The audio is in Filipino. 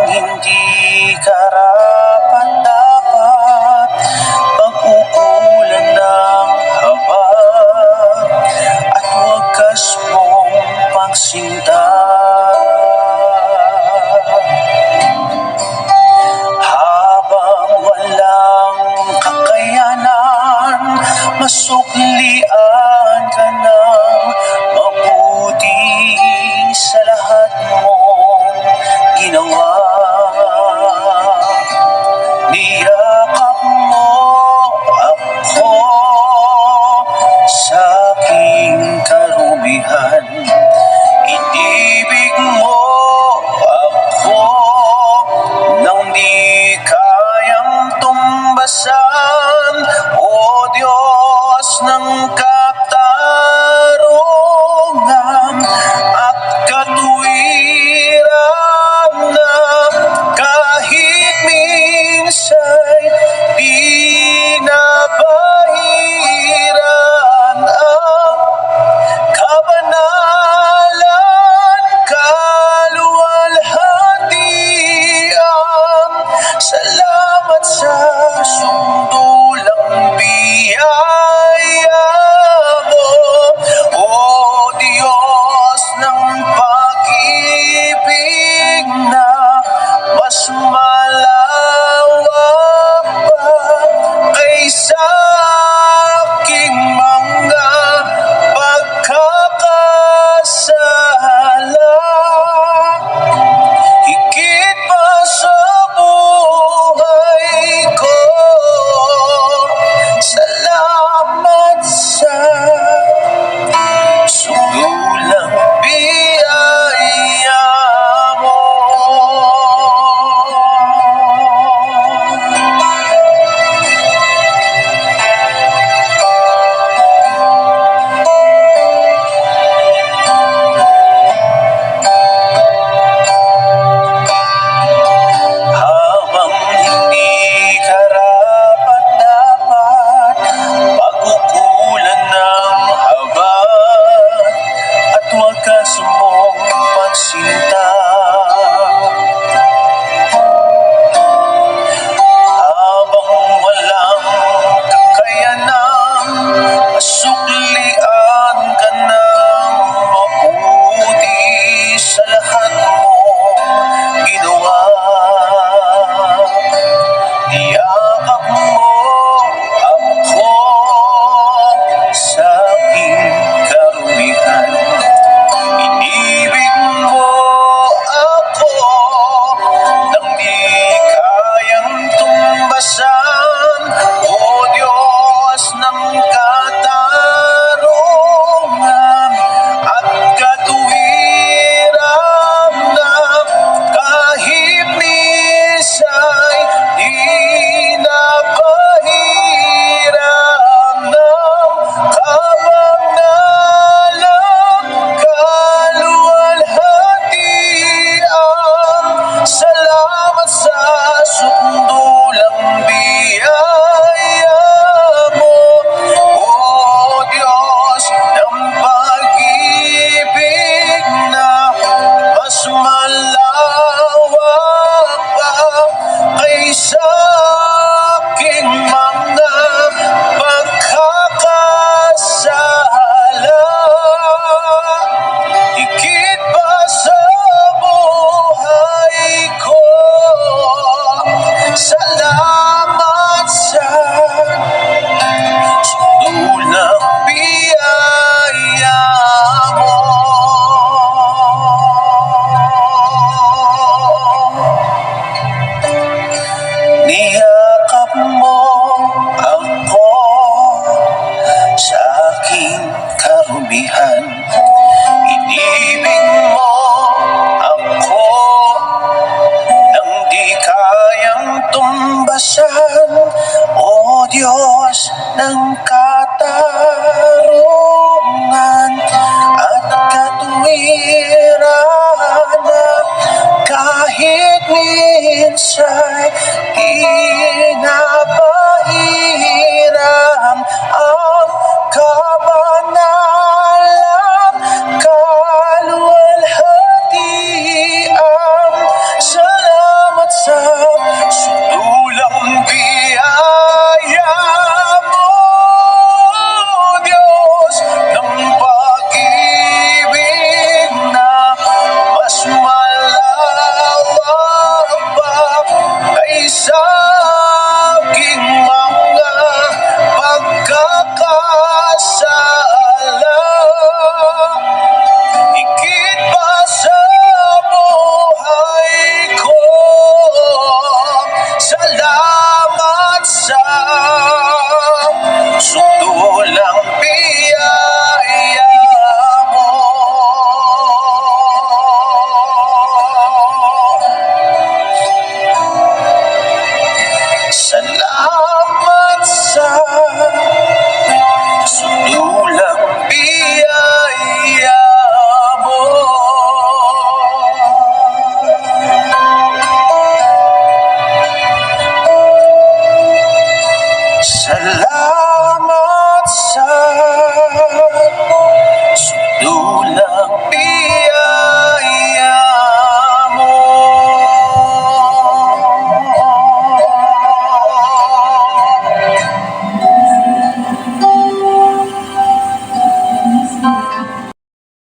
Hindi karapat-dapat pag-ukulan ng habag at wagas mong pagsinta. Habang walang kakayanan, masuklian ka ng mabuti sa lahat mong ginawa. Niyakap mo ako sa aking karumihan. Inibig mo ako nang di kayang tumbasan. O Diyos ng katarungan at katuwiran, na kahit minsa'y pinapahiran ang kabanalan, kaluwalhatian. Salamat sa sundulang biyaya mo, O Diyos ng pag-ibig na mas malawak pa kaysa aking mga pagkakasala. Higit pa sa buhay ko, salamat sa sundulang biyaya mo. Habang hindi karapat-dapat pag-ukulan ng habag at wagas mong pagsinta. Habang walang kakayanan, masuklian ka ng mabuti sa lahat mong ginawa. Niyakap mo ako sa aking karumihan. Inibig mo ako nang di kayang tumbasan. O Diyos ng katarungan at katuwiran, na kahit minsa'y pinapahiran ng kabanalan, kaluwalhatian. Salamat sa sundulang biyaya mo, O Diyos ng pag-ibig na mas malawak pa kaysa aking mga pagkakasala. Higit pa sa buhay ko, salamat sa sundulang biyaya mo. Niyakap mo ako sa aking karumihan. Inibig mo ako nang di kayang tumbasan. O Diyos ng katarungan katarungan at katuwiran na kahit minsan